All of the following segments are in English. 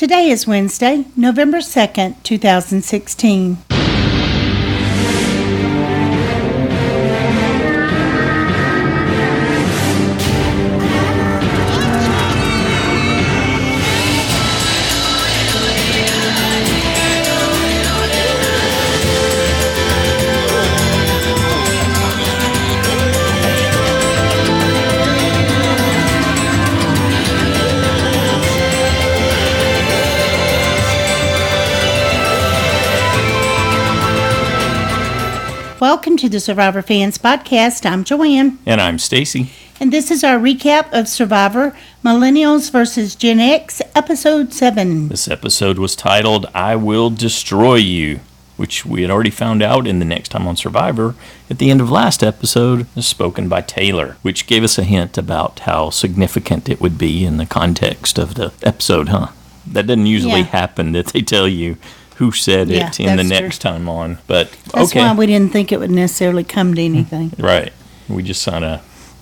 Today is Wednesday, November 2nd, 2016. Welcome to the Survivor Fans Podcast. I'm Joanne. And I'm Stacy. And this is our recap of Survivor Millennials vs. Gen X, Episode 7. This episode was titled, I Will Destroy You, which we had already found out in the Next Time on Survivor at the end of last episode, spoken by Taylor, which gave us a hint about how significant it would be in the context of the episode, huh? That doesn't usually happen, that they tell you who said it in the next time on. But that's why we didn't think it would necessarily come to anything. Right. We just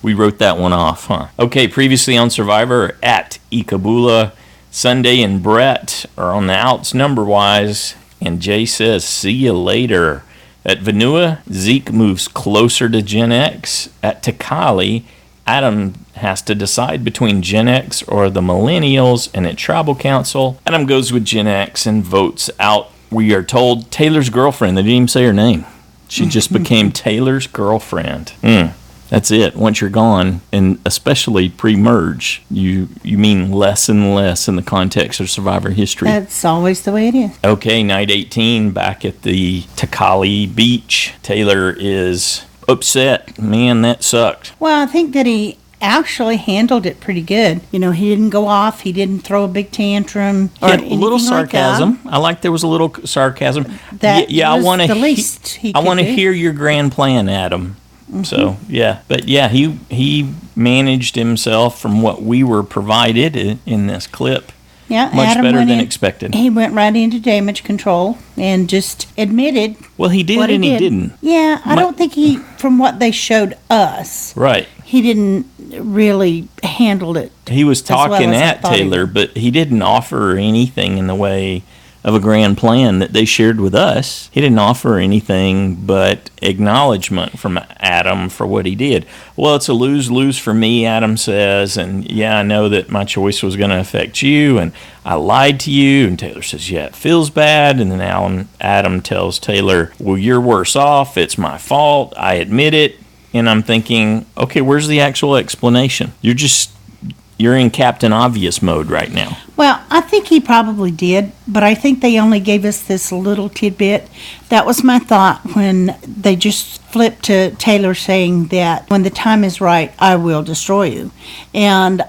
we wrote that one off, huh? Okay, previously on Survivor, at Ikabula, Sunday and Brett are on the outs number-wise, and Jay says, see you later. At Vanua, Zeke moves closer to Gen X. At Takali, Adam has to decide between Gen X or the Millennials, and at Tribal Council, Adam goes with Gen X and votes out, we are told, Taylor's girlfriend. They didn't even say her name. She just became Taylor's girlfriend. That's it. Once you're gone, and especially pre-merge, you mean less and less in the context of Survivor history. That's always the way it is. Okay, night 18, back at the Takali Beach. Taylor is upset. Man, that sucked. Well, I think that he actually handled it pretty good. You know, he didn't go off. He didn't throw a big tantrum or anything. A little sarcasm. Like that. I like there was a little sarcasm. That was I want the least he could I want to do. hear your grand plan, Adam. So, yeah. But, yeah, he managed himself from what we were provided in this clip. Yeah, much Adam better than expected. He went right into damage control and just admitted. Well, he did and he didn't. Yeah, I don't think he, from what they showed us, right, he didn't really handle it. He was talking at Taylor, but he didn't offer anything in the way of a grand plan that they shared with us. He didn't offer anything but acknowledgement from Adam for what he did. Well, it's a lose-lose for me, Adam says, and yeah, I know that my choice was going to affect you, and I lied to you, and Taylor says, yeah, it feels bad, and then Adam tells Taylor, well, you're worse off, it's my fault, I admit it, and I'm thinking, okay, where's the actual explanation? You're in Captain Obvious mode right now. Well, I think he probably did, but I think they only gave us this little tidbit. That was my thought when they just flipped to Taylor saying that when the time is right, I will destroy you. And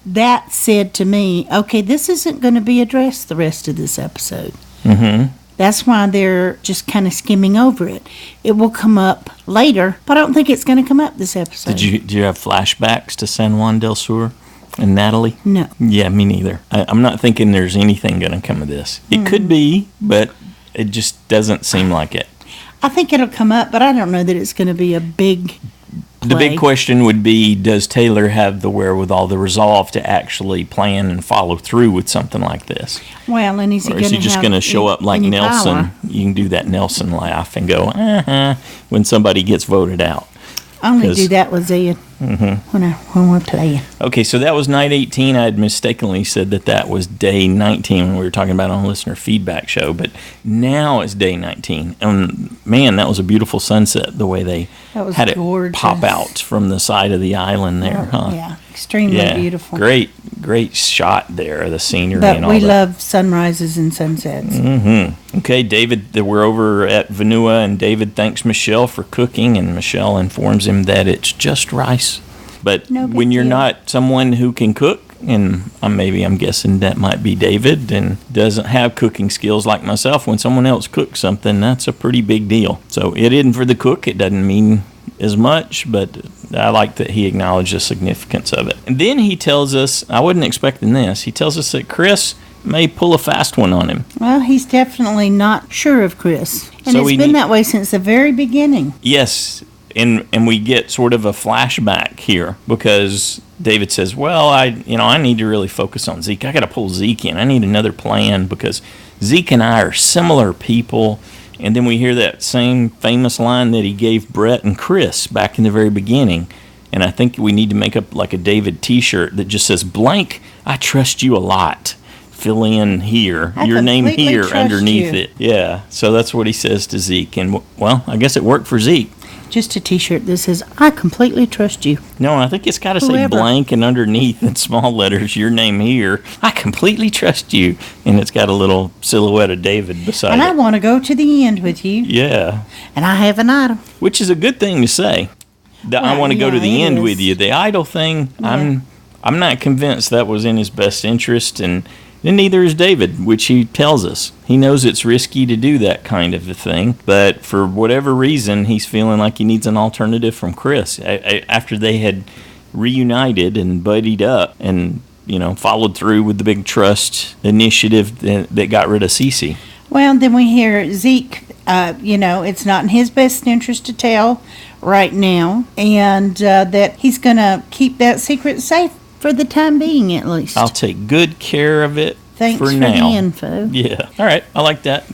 that said to me, okay, this isn't going to be addressed the rest of this episode. Mm-hmm. That's why they're just kind of skimming over it. It will come up later, but I don't think it's going to come up this episode. Did you have flashbacks to San Juan del Sur? And Natalie? No. Yeah, me neither. I'm not thinking there's anything going to come of this. It could be, but it just doesn't seem like it. I think it'll come up, but I don't know that it's going to be a big play. The big question would be, does Taylor have the wherewithal, the resolve to actually plan and follow through with something like this? Well, and is he just going to show up like Nelson? Power? You can do that Nelson laugh and go, when somebody gets voted out. I only do that with Zed when we're playing. Okay, so that was night 18. I had mistakenly said that was day 19 when we were talking about on listener feedback show, but now it's day 19. And man, that was a beautiful sunset, the way they had gorgeous. It pop out from the side of the island there, huh? Yeah, extremely beautiful. Great shot there of the scenery but and all we that. love sunrises and sunsets. Mm-hmm. Okay, David, we're over at Vanua, and David thanks Michelle for cooking, and Michelle informs him that it's just rice. But when you're not someone who can cook, and I'm guessing that might be David, and doesn't have cooking skills like myself, when someone else cooks something, that's a pretty big deal. So it isn't for the cook. It doesn't mean as much, but I like that he acknowledged the significance of it. And then he tells us, I wasn't expecting this, he tells us that Chris may pull a fast one on him. Well, he's definitely not sure of Chris. And it's been that way since the very beginning. Yes, and we get sort of a flashback here, because David says, well, I need to really focus on Zeke. I got to pull Zeke in. I need another plan because Zeke and I are similar people. And then we hear that same famous line that he gave Brett and Chris back in the very beginning. And I think we need to make up like a David T-shirt that just says, blank, I trust you a lot. Fill in here, your name here underneath it. Yeah, so that's what he says to Zeke. And, well, I guess it worked for Zeke. Just a T-shirt that says, I completely trust you. No, I think it's got to say blank and underneath in small letters, your name here. I completely trust you. And it's got a little silhouette of David beside it. And I want to go to the end with you. Yeah. And I have an item. Which is a good thing to say. I want to go to the end with you. The idol thing, yeah. I'm not convinced that was in his best interest, and neither is David, which he tells us. He knows it's risky to do that kind of a thing, but for whatever reason, he's feeling like he needs an alternative from Chris. After they had reunited and buddied up and, followed through with the big trust initiative that got rid of Cece. Well, then we hear Zeke, it's not in his best interest to tell right now, and that he's going to keep that secret safe for the time being, at least. I'll take good care of it. Thanks for now. The info. Yeah. All right. I like that.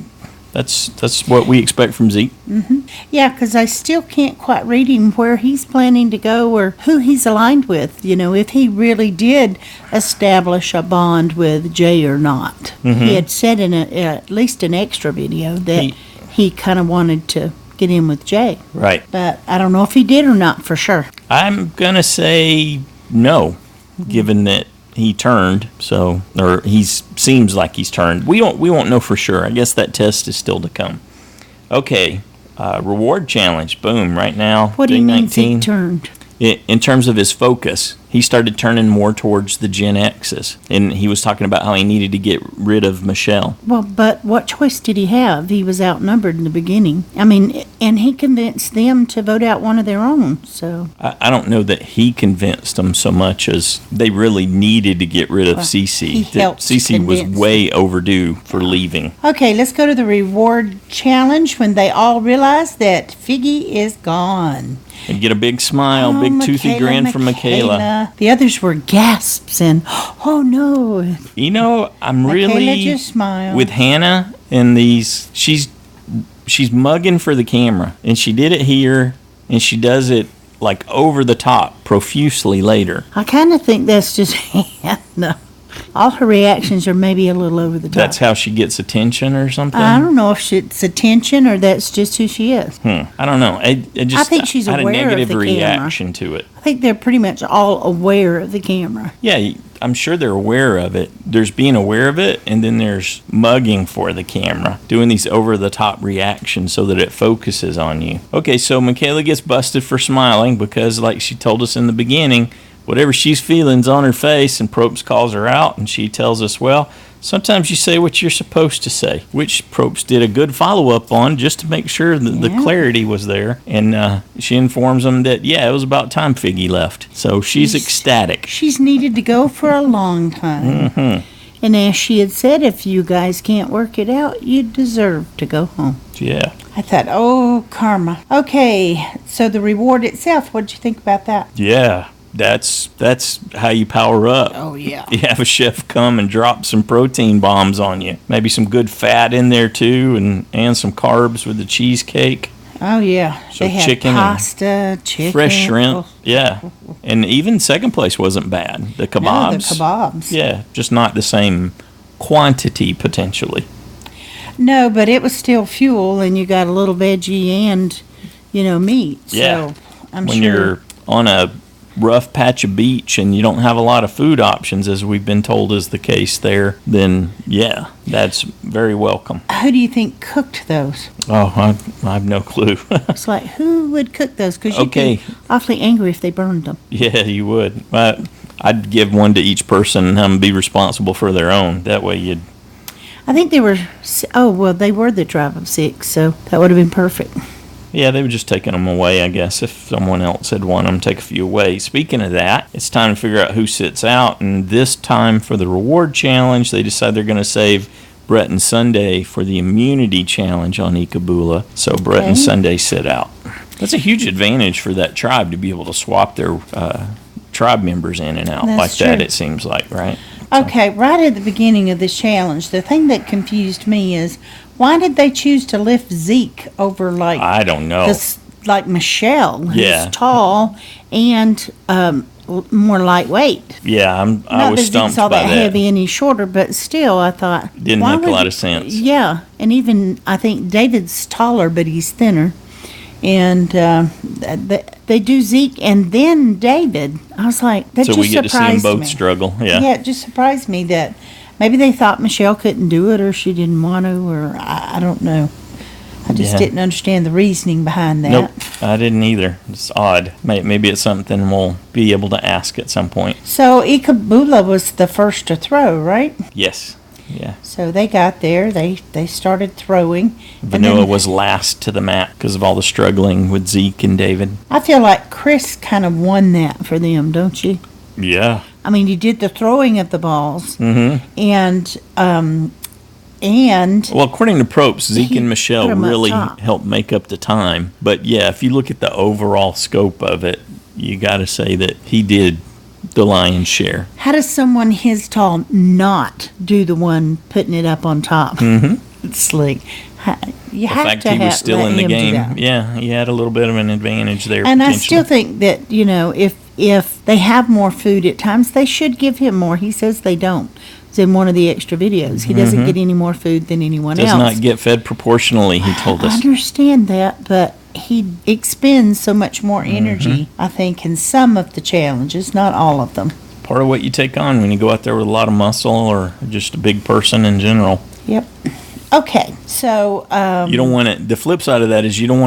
That's what we expect from Zeke. Mm-hmm. Yeah, because I still can't quite read him where he's planning to go or who he's aligned with. If he really did establish a bond with Jay or not. Mm-hmm. He had said in at least an extra video that he kind of wanted to get in with Jay. Right. But I don't know if he did or not for sure. I'm going to say no, given that he turned, or he seems like he's turned. We won't know for sure. I guess that test is still to come. Okay, reward challenge. Boom! Right now, what do you mean he turned? In terms of his focus, he started turning more towards the Gen X's, and he was talking about how he needed to get rid of Michelle. Well, but what choice did he have? He was outnumbered in the beginning. I mean, and he convinced them to vote out one of their own. So I don't know that he convinced them so much as they really needed to get rid of Cece. Cece was way overdue for leaving. Okay, let's go to the reward challenge when they all realize that Figgy is gone. And get a big smile, big toothy grin from Michaela. The others were gasps and, oh no. I'm really just smiled. with Hannah and these. She's mugging for the camera, and she did it here, and she does it like over the top, profusely later. I kind of think that's just Hannah. All her reactions are maybe a little over the top. That's how she gets attention or something? I don't know if it's attention or that's just who she is. I don't know. I think she's aware of the camera. I had a negative reaction to it. I think they're pretty much all aware of the camera. Yeah, I'm sure they're aware of it. There's being aware of it, and then there's mugging for the camera, doing these over-the-top reactions so that it focuses on you. Okay, so Michaela gets busted for smiling because, like she told us in the beginning, whatever she's feeling's on her face, and Probst calls her out, and she tells us, well, sometimes you say what you're supposed to say, which Probst did a good follow-up on just to make sure that the clarity was there. And she informs them that, it was about time Figgy left. So she's ecstatic. She's needed to go for a long time. Mm-hmm. And as she had said, if you guys can't work it out, you deserve to go home. Yeah. I thought, oh, karma. Okay, so the reward itself, what did you think about that? Yeah. That's how you power up. Oh, yeah. You have a chef come and drop some protein bombs on you. Maybe some good fat in there, too, and some carbs with the cheesecake. Oh, yeah. So they had chicken pasta, chicken. Fresh shrimp. Yeah. And even second place wasn't bad. The kebabs. No, the kebabs. Yeah, just not the same quantity, potentially. No, but it was still fuel, and you got a little veggie and, meat. Yeah. So I'm when sure. You're on a rough patch of beach and you don't have a lot of food options, as we've been told is the case there, then that's very welcome. Who do you think cooked those? Oh, I have no clue. It's like, who would cook those? Because you'd be awfully angry if they burned them. Yeah, you would. I'd give one to each person and have them be responsible for their own. That way I think they were the tribe of 6, so that would have been perfect. Yeah, they were just taking them away, I guess, if someone else had won them, take a few away. Speaking of that, it's time to figure out who sits out, and this time for the reward challenge, they decide they're going to save Brett and Sunday for the immunity challenge on Ikabula, so Brett and Sunday sit out. That's a huge advantage for that tribe to be able to swap their tribe members in and out That's like that, true. it seems like, right? Okay, right at the beginning of this challenge, the thing that confused me is why did they choose to lift Zeke over I don't know. like Michelle, who's Yeah. tall and more lightweight? Yeah, I Not was that stumped Zeke's all by that that. heavy any shorter, but still, I thought Didn't why make a would lot you- of sense. Yeah, and even I think David's taller, but he's thinner, and they do Zeke and then David. I was like, that So just we get to see them surprised both me. struggle. Yeah. Yeah, it just surprised me that maybe they thought Michelle couldn't do it or she didn't want to, or I don't know. I just Yeah. didn't understand the reasoning behind that. Nope, I didn't either. It's odd. Maybe it's something we'll be able to ask at some point. So Ikabula was the first to throw, right? Yes. Yeah. So they got there, they started throwing. and Vanilla then was last to the mat because of all the struggling with Zeke and David. I feel like Chris kind of won that for them, don't you? Yeah. I mean, he did the throwing of the balls, Mm-hmm. and Well, according to Probst, Zeke He and put Michelle 'em up really top. helped make up the time. But yeah, if you look at the overall scope of it, you got to say that he did the lion's share. how does someone his tall not do the one putting it up on top? Mm-hmm. It's slick. You The have fact to he was still let in the him do game, that. yeah, he had a little bit of an advantage there. And I potentially. still think that, if they have more food at times, they should give him more. He says they don't. It's in one of the extra videos. He doesn't get any more food than anyone does else. not get fed proportionally, he told I us. understand that, but he expends so much more Mm-hmm. energy, I think, in some of the challenges, not all of them. Part of what you take on when you go out there with a lot of muscle or just a big person in general. Yep. Okay, so You don't want it. The flip side of that is you don't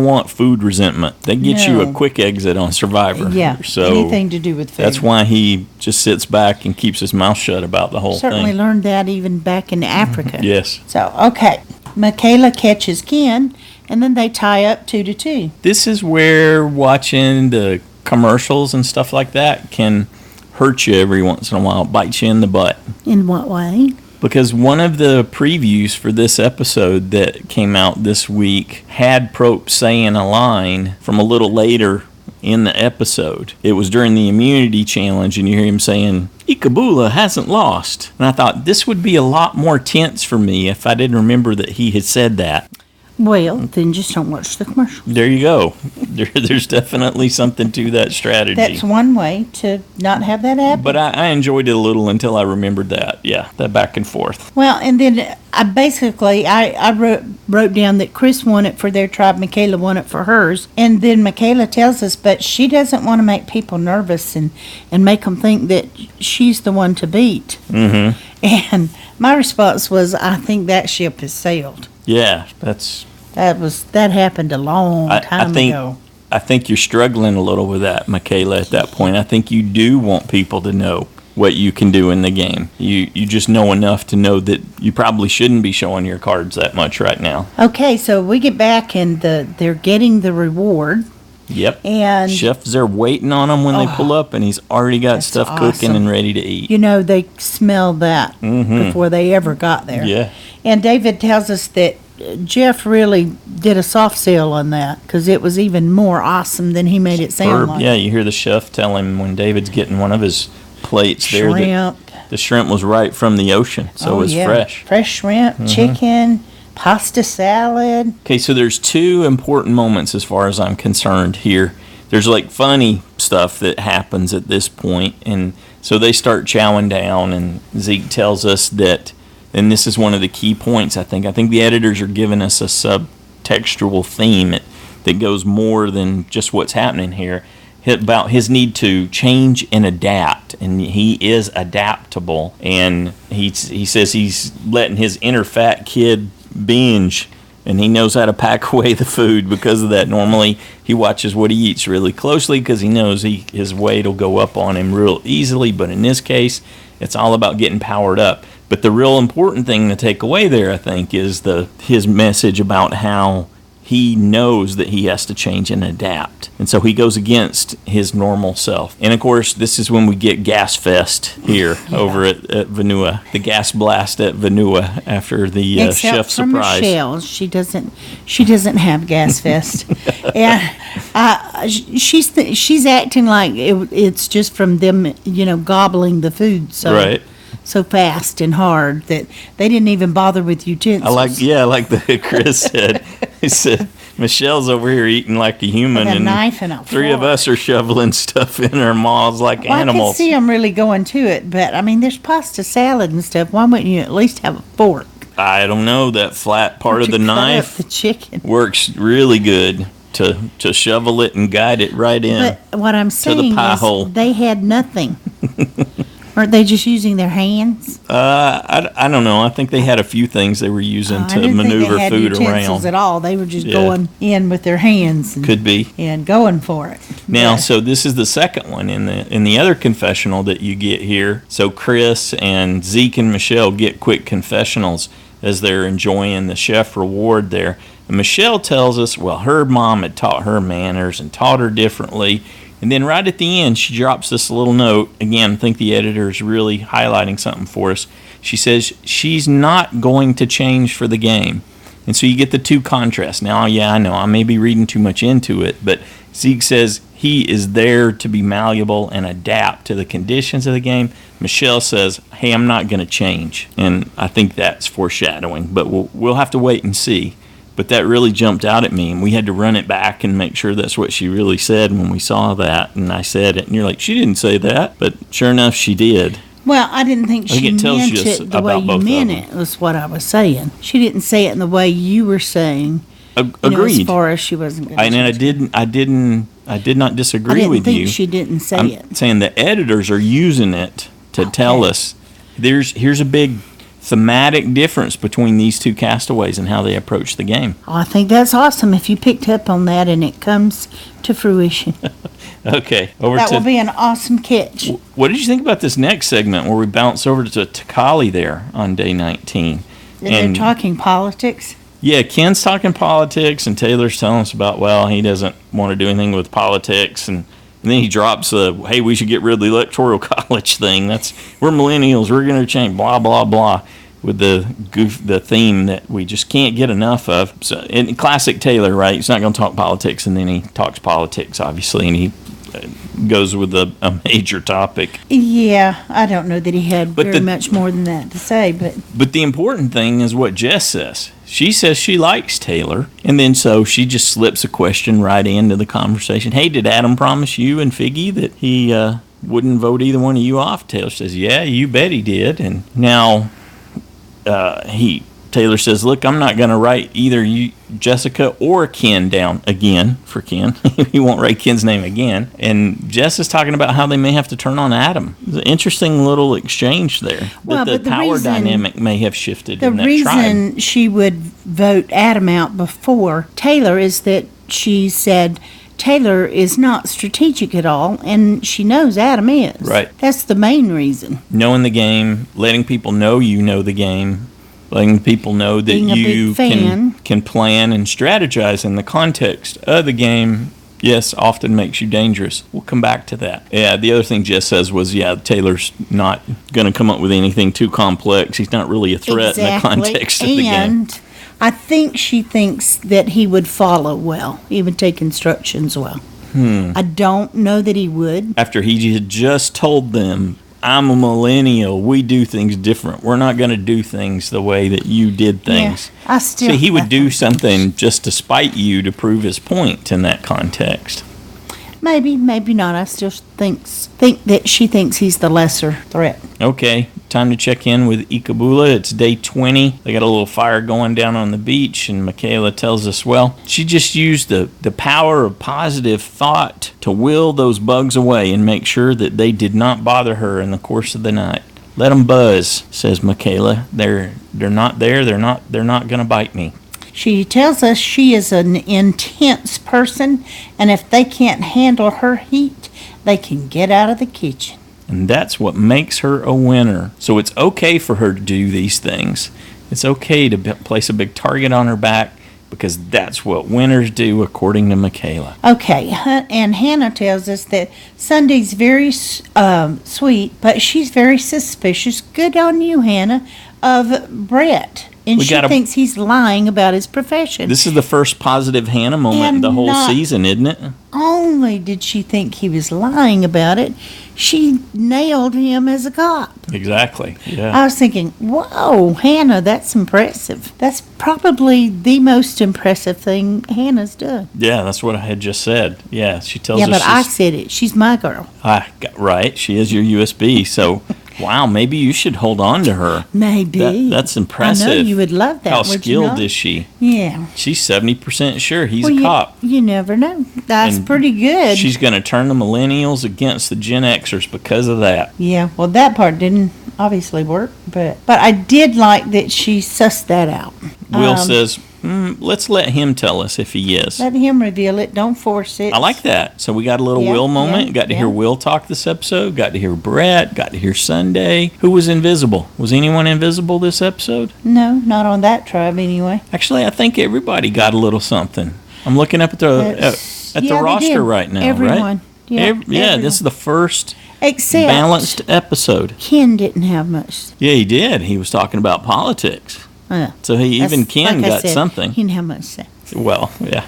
want food resentment. That gets you a No. quick exit on Survivor. yeah, So anything to do with food. that's why he just sits back and keeps his mouth shut about the whole Certainly thing. learned that even back in Africa. Yes. So, okay, Michaela catches Ken, and then they tie up 2-2. This is where watching the commercials and stuff like that can hurt you every once in a while, bite you in the butt. In what way? Because one of the previews for this episode that came out this week had Probst saying a line from a little later in the episode. It was during the immunity challenge, and you hear him saying, Ikabula hasn't lost. And I thought this would be a lot more tense for me if I didn't remember that he had said that. Well, then just don't watch the commercial. There you go. There's definitely something to that strategy. That's one way to not have that happen. But I enjoyed it a little until I remembered that. Yeah, that back and forth. Well, and then I wrote down that Chris won it for their tribe, Michaela won it for hers, and then Michaela tells us, but she doesn't want to make people nervous and make them think that she's the one to beat. Mm-hmm. And my response was, I think that ship has sailed. Yeah, That happened a long time ago. I think you're struggling a little with that, Michaela, at that point. I think you do want people to know what you can do in the game. You just know enough to know that you probably shouldn't be showing your cards that much right now. Okay, so we get back and they're getting the reward. Yep. And Chef's there waiting on them when they pull up, and he's already got That's stuff cooking awesome. and ready to eat. they smelled that before they ever got there. Yeah. And David tells us that Jeff really did a soft sell on that because it was even more awesome than he made it sound like. Yeah, you hear the chef tell him when David's getting one of his plates there that Shrimp. the shrimp was right from the ocean, so it was fresh. Fresh shrimp, chicken, pasta salad. Okay, so there's two important moments as far as I'm concerned here. There's like funny stuff that happens at this point, and so they start chowing down, and Zeke tells us that, and this is one of the key points, I think the editors are giving us a subtextual theme that goes more than just what's happening here, about his need to change and adapt, and he is adaptable, and he says he's letting his inner fat kid binge, and he knows how to pack away the food because of that. Normally he watches what he eats really closely because he knows his weight will go up on him real easily, but in this case it's all about getting powered up. But the real important thing to take away there, I think, is his message about how he knows that he has to change and adapt. And so he goes against his normal self. And of course, this is when we get Gas Fest here over at Vanua. The gas blast at Vanua after the chef Except for surprise. Michelle, she doesn't have Gas Fest, and she's acting like it's just from them, gobbling the food so fast and hard that they didn't even bother with utensils. I like that Chris said. He said, Michelle's over here eating like a human, With a and knife and a three of fork. us are shoveling stuff in our mouths like Well, I animals. can see them really going to it, but I mean, there's pasta salad and stuff. Why wouldn't you at least have a fork? I don't know. That flat part of to the cut up knife the chicken. works really good to shovel it and guide it right in. But what I'm saying pie is hole. they had nothing. Aren't they just using their hands? I don't know. I think they had a few things they were using I to didn't maneuver think they had food utensils around. at all. They were just Yeah. going in with their hands and, Could be. and going for it. Now, But- so this is the second one in the other confessional that you get here. So Chris and Zeke and Michelle get quick confessionals as they're enjoying the chef reward there. And Michelle tells us, well, her mom had taught her manners and taught her differently. And then right at the end, she drops this little note. Again, I think the editor is really highlighting something for us. She says she's not going to change for the game. And so you get the two contrasts. Now, yeah, I know I may be reading too much into it, but Zeke says he is there to be malleable and adapt to the conditions of the game. Michelle says, hey, I'm not going to change. And I think that's foreshadowing, but we'll have to wait and see. But that really jumped out at me, and we had to run it back and make sure that's what she really said when we saw that. And I said it, and you're like, she didn't say that. But sure enough, she did. Well, I didn't think I think she it tells meant you it the way about you both of meant them. it, was what I was saying. She didn't say it in the way you were saying. Agreed. As far as she wasn't going to And I did not I disagree didn't with think you. she didn't say I'm it. saying the editors are using it to tell us here's a big thematic difference between these two castaways and how they approach the game. Oh, I think that's awesome if you picked up on that and it comes to fruition. Okay, over That to will be an awesome catch. what did you think about this next segment where we bounce over to Takali there on day 19? And they're talking politics. Yeah, Ken's talking politics, and Taylor's telling us about, well, he doesn't want to do anything with politics, and then he drops the, hey, we should get rid of the electoral college thing. We're millennials, we're going to change, blah, blah, blah, with the theme that we just can't get enough of. So, in classic Taylor, right, he's not going to talk politics, and then he talks politics, obviously, and he goes with a major topic. Yeah, I don't know that he had But very much more than that to say, but But the important thing is what Jess says. She says she likes Taylor, and then so she just slips a question right into the conversation. Hey, did Adam promise you and Figgy that he wouldn't vote either one of you off? Taylor says, yeah, you bet he did. And now Taylor says, look, I'm not going to write either you, Jessica or Ken down again for Ken. He won't write Ken's name again. And Jess is talking about how they may have to turn on Adam. It's an interesting little exchange there. Well, that but the the power reason- dynamic may have shifted the in that tribe. reason she would vote Adam out before Taylor is that she said Taylor is not strategic at all, and she knows Adam is. Right. That's the main reason. Knowing the game, letting people know you know the game, letting people know that Being a you big fan. can plan and strategize in the context of the game, yes, often makes you dangerous. We'll come back to that. Yeah, the other thing Jess says was, yeah, Taylor's not going to come up with anything too complex. He's not really a threat in the context of the game. And I think she thinks that he would follow well, he would take instructions well. I don't know that he would. After he had just told them, I'm a millennial, we do things different. We're not going to do things the way that you did things. Yeah, I still. So he would do something just to spite you to prove his point in that context. Maybe, maybe not. I still think that she thinks he's the lesser threat. Okay, time to check in with Ikabula. It's day 20. They got a little fire going down on the beach, and Michaela tells us, well, she just used the power of positive thought to will those bugs away and make sure that they did not bother her in the course of the night. Let them buzz, says Michaela. They're not there. They're not going to bite me. She tells us she is an intense person, and if they can't handle her heat, they can get out of the kitchen. And that's what makes her a winner. So it's okay for her to do these things. It's okay to place a big target on her back because that's what winners do, according to Michaela. Okay, and Hannah tells us that Sunday's very sweet, but she's very suspicious. Good on you, Hannah, of Brett. And she thinks he's lying about his profession. This is the first positive Hannah moment in the whole season, isn't it? Only did she think he was lying about it, she nailed him as a cop. Exactly, yeah. I was thinking, whoa, Hannah, that's impressive. That's probably the most impressive thing Hannah's done. Yeah, that's what I had just said. Yeah, she tells us. Yeah, but I said it. She's my girl. Right, she is your USB, so... Wow, maybe you should hold on to her. Maybe. That's impressive. I know you would love that. How skilled is she? Yeah. She's 70% sure he's a cop. You never know. That's pretty good. She's going to turn the millennials against the Gen Xers because of that. Yeah, well, that part didn't obviously work, but I did like that she sussed that out. Will says, let's let him tell us if he is. Let him reveal it. Don't force it. I like that. So we got a little Will moment. Got to hear Will talk this episode. Got to hear Brett. Got to hear Sunday. Who was invisible? Was anyone invisible this episode? No, not on that tribe anyway. Actually, I think everybody got a little something. I'm looking up at the roster right now. Everyone. Right? Yeah, this is the first Except balanced episode. Ken didn't have much. Yeah, he did. He was talking about politics. So Ken got something. He didn't have much sense. Well, yeah.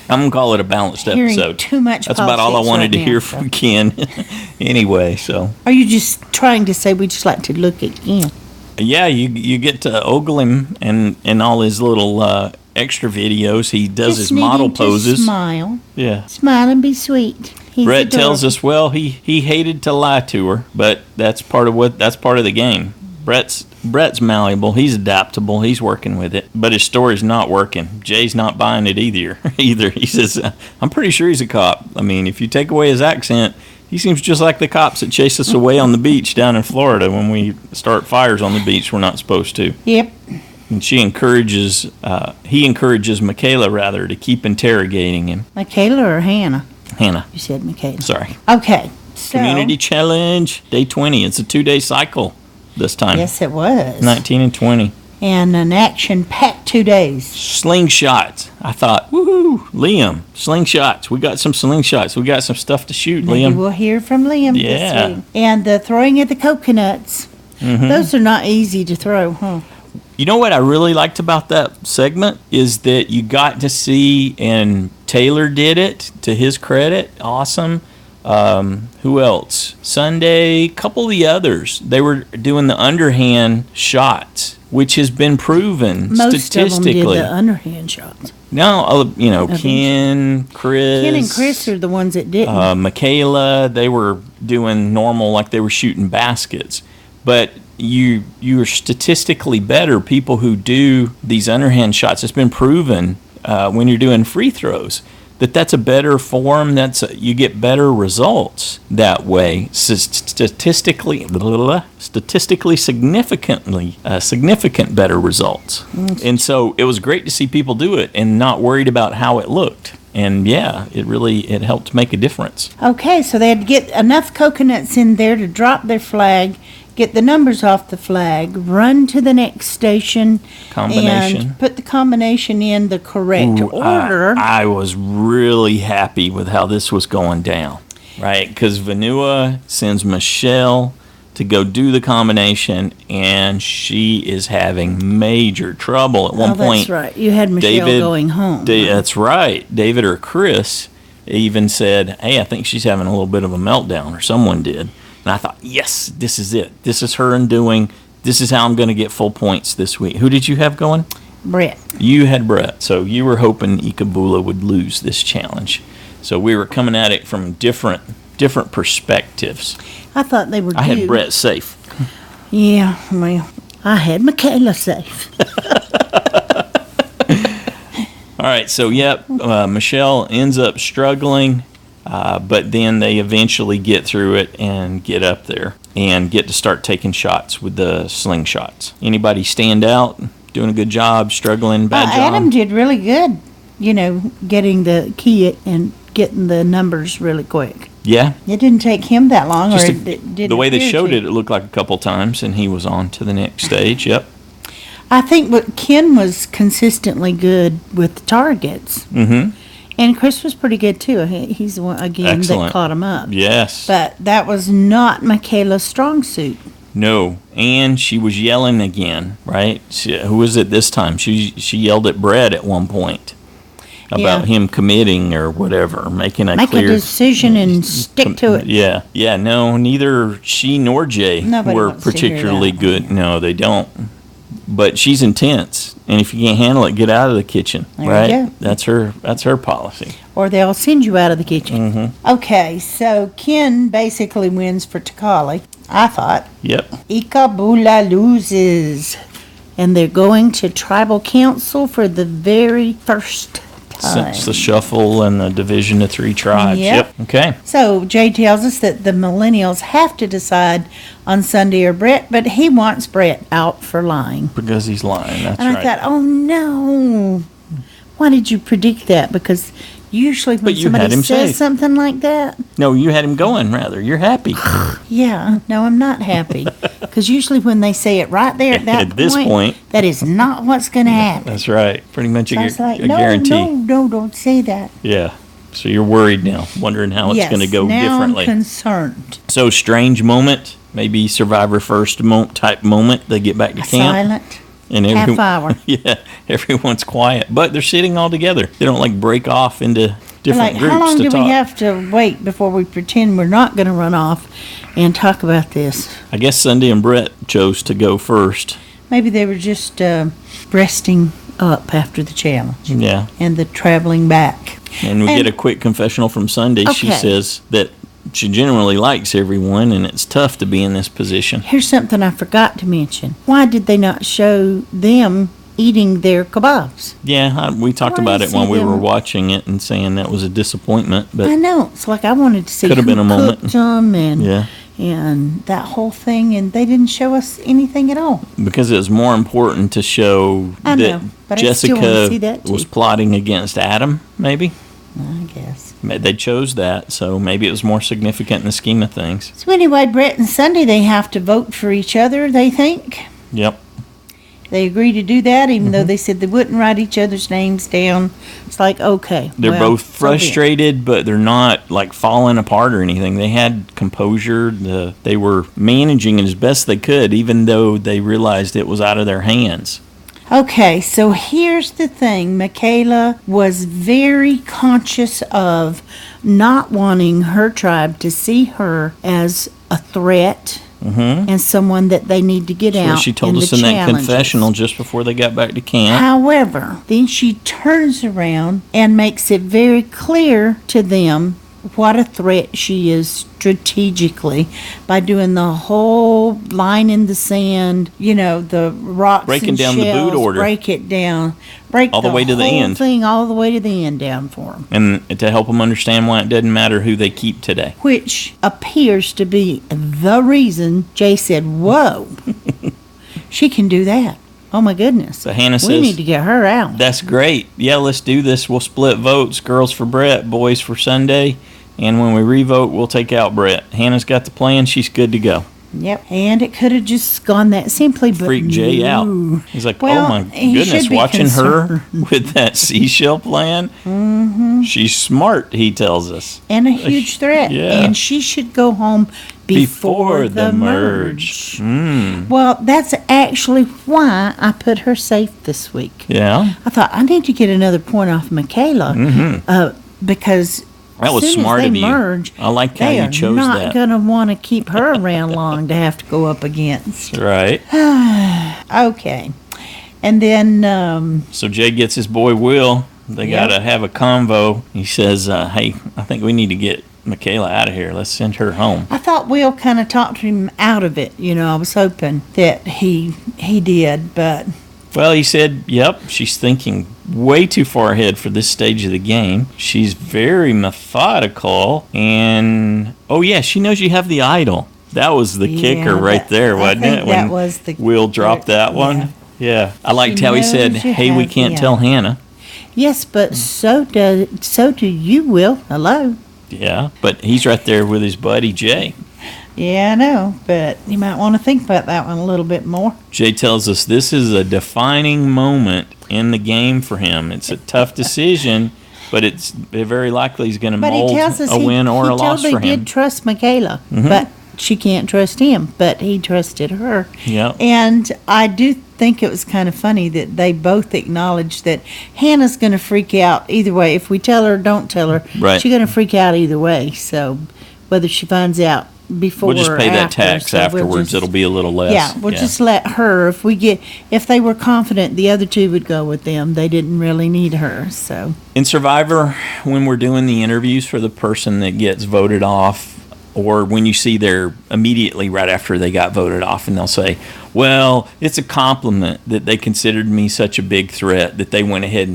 I'm going to call it a balanced episode. Too much That's about all I wanted to hear from Ken anyway, so. Are you just trying to say we just like to look at Ken? Yeah, you get to ogle him and all his little extra videos. He does his model poses. Smile. Yeah. Smile and be sweet. Brett tells us, well, he hated to lie to her, but that's part of the game. Brett's malleable. He's adaptable. He's working with it, but his story's not working. Jay's not buying it either. He says, I'm pretty sure he's a cop. I mean, if you take away his accent, he seems just like the cops that chase us away on the beach down in Florida when we start fires on the beach we're not supposed to. Yep. And he encourages Michaela, rather, to keep interrogating him. Michaela or Hannah? Hannah. You said Michaela. Sorry. Okay. So, Community Challenge, day 20. It's a 2-day cycle this time. Yes, it was. 19 and 20. And an action-packed 2 days. Slingshots. I thought, woohoo, Liam, slingshots. We got some slingshots. We got some stuff to shoot, Maybe Liam. We'll hear from Liam this week. And the throwing of the coconuts. Mm-hmm. Those are not easy to throw, huh? You know what I really liked about that segment is that you got to see, and Taylor did it, to his credit. Awesome. Who else? Sunday, couple of the others. They were doing the underhand shots, which has been proven statistically. Most of them did the underhand shots. No, Ken, Chris. Ken and Chris are the ones that didn't. Michaela, they were doing normal, like they were shooting baskets. But you are statistically better, people who do these underhand shots. It's been proven when you're doing free throws that's a better form. You get better results that way. Statistically significant better results. And so it was great to see people do it and not worried about how it looked. And yeah, it helped make a difference. Okay, so they had to get enough coconuts in there to drop their flag, get the numbers off the flag, run to the next station, and put the combination in the correct order. I was really happy with how this was going down, right? Because Vanua sends Michelle to go do the combination, and she is having major trouble. At one point, that's right. You had Michelle going home. That's right. David or Chris even said, hey, I think she's having a little bit of a meltdown, or someone did. And I thought, yes, this is it. This is her undoing. This is how I'm going to get full points this week. Who did you have going? Brett. You had Brett. So you were hoping Ikabula would lose this challenge. So we were coming at it from different perspectives. I thought they were I had Brett safe. Yeah, well, I had Michaela safe. All right, so Michelle ends up struggling. But then they eventually get through it and get up there and get to start taking shots with the slingshots. Anybody stand out? Doing a good job? Struggling? Bad job? Adam did really good, getting the key and getting the numbers really quick. Yeah. It didn't take him that long. The way they showed it looked like a couple times, and he was on to the next stage. Yep. I think Ken was consistently good with the targets. Mm-hmm. And Chris was pretty good, too. He's the one, again, Excellent. that caught him up. Yes. But that was not Michaela's strong suit. No, and she was yelling again, right? Who was it this time? She yelled at Brett at one point about him committing or whatever, making a Make clear a decision and stick to it. Yeah. No, neither she nor Jay Nobody were wants to hear particularly that. good. No, they don't. But she's intense, and if you can't handle it, get out of the kitchen. There right? you go. That's her policy. Or they'll send you out of the kitchen. Mm-hmm. Okay, so Ken basically wins for Takali, I thought. Yep. Ikabula loses. And they're going to tribal council for the very first time. Since the shuffle and the division of 3 tribes. Yep. Okay. So Jay tells us that the Millennials have to decide on Sunday or Brett, but he wants Brett out for lying. Because he's lying. That's And right. I thought, oh no. Why did you predict that? Because usually when But you had somebody him says safe. something like that, No, you had him going, rather. You're happy. yeah, no, I'm not happy. Because usually when they say it right there at that At this point. that is not what's going to happen. That's right. Pretty much So I was like, a no, guarantee. no, don't say that. Yeah. So you're worried now, wondering how it's Yes, going to go now differently. I'm concerned. So strange moment, maybe Survivor First type moment. They get back to camp. Silent. And half hour. Yeah, everyone's quiet, but they're sitting all together. They don't like break off into different Like, groups how long to do talk. we have to wait before we pretend we're not going to run off and talk about this? I guess Sunday and Brett chose to go first. Maybe they were just resting up after the challenge Yeah, and the traveling back. and we And- get a quick confessional from Sunday. She Okay. says that she generally likes everyone, and it's tough to be in this position. Here's something I forgot to mention. Why did they not show them eating their kebabs? Yeah, we talked Why about do it you when see we were them- watching it and saying that was a disappointment, I but know. It's like I wanted to see Could have who been a moment. cooked them and, yeah, and that whole thing, and they didn't show us anything at all. because it was more important to show I that know, but I still wanna Jessica see that too. was plotting against Adam, maybe. I guess. They chose that, so maybe it was more significant in the scheme of things. So anyway, Brett and Sunday, they have to vote for each other, they think. Yep. They agree to do that, even Mm-hmm. though they said they wouldn't write each other's names down. It's like, okay. They're well, both so be it. frustrated, but they're not like falling apart or anything. They had composure. They were managing it as best they could, even though they realized it was out of their hands. Okay, so here's the thing. Michaela was very conscious of not wanting her tribe to see her as a threat Mm-hmm. and someone that they need to get So out. she told in us the in that challenges. confessional just before they got back to camp. However, then she turns around and makes it very clear to them what a threat she is strategically by doing the whole line in the sand, the rocks Breaking and down the shells, boot order. break it down, break All the way to the whole end. thing all the way to the end down for them, And to help them understand why it doesn't matter who they keep today. which appears to be the reason Jay said, whoa, she can do that. Oh my goodness. So Hannah We says, need to get her out. that's great. Yeah, let's do this. We'll split votes. Girls for Brett, boys for Sunday. And when we revote, we'll take out Brett. Hannah's got the plan. She's good to go. Yep, and it could have just gone that simply, but Freak Jay no. out. He's like, Well, oh my he goodness, should be watching her concerned. with that seashell plan. Mm-hmm. She's smart, he tells us. And a huge threat. Yeah. And she should go home before the merge. Well, that's actually why I put her safe this week. Yeah, I thought I need to get another point off Michaela because that was soon smart as of they you. merge, I like how they you are chose not that. going to want to keep her around long to have to go up against. Right. Okay. And then So Jay gets his boy Will. They Yep. got to have a convo. He says, hey, I think we need to get Michaela out of here. Let's send her home. I thought Will kind of talked him out of it. I was hoping that he did, but Well, he said, yep, she's thinking way too far ahead for this stage of the game. She's very methodical. And, oh, yeah, she knows you have the idol. That was the kicker right there, wasn't I think it? that was the Will dropped that one. yeah. Yeah. I liked She how he knows said, you hey, we have can't the tell idol. Hannah. Yes, but so do you, Will. Hello. Yeah. But he's right there with his buddy, Jay. Yeah, I know, but you might want to think about that one a little bit more. Jay tells us this is a defining moment in the game for him. It's a tough decision, but it very likely is going to But he mold tells us a win or a loss he for totally him. did trust Michaela, but she can't trust him, but he trusted her. Yep. And I do think it was kind of funny that they both acknowledged that Hannah's going to freak out either way. If we tell her or don't tell her, Right. she's going to freak out either way. So whether she finds out before We'll just or pay that after, tax so we'll afterwards. just- It'll be a little less. Yeah, we'll just let her. If they were confident the other two would go with them, they didn't really need her. So In Survivor, when we're doing the interviews for the person that gets voted off, or when you see they're immediately right after they got voted off, and they'll say, well, it's a compliment that they considered me such a big threat that they went ahead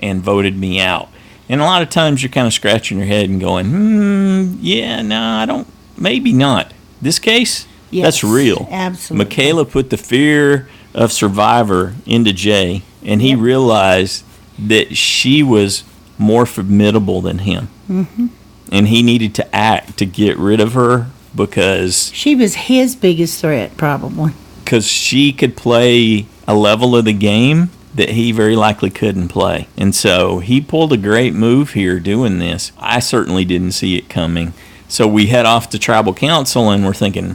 and voted me out. And a lot of times you're kind of scratching your head and going, yeah, no, I don't, maybe not. This case, yes, that's real. Absolutely. Michaela put the fear of Survivor into Jay, and he Yep. realized that she was more formidable than him. Mm-hmm. And he needed to act to get rid of her because She was his biggest threat, probably. she could play a level of the game that he very likely couldn't play. And so he pulled a great move here doing this. I certainly didn't see it coming. So we head off to tribal council and we're thinking,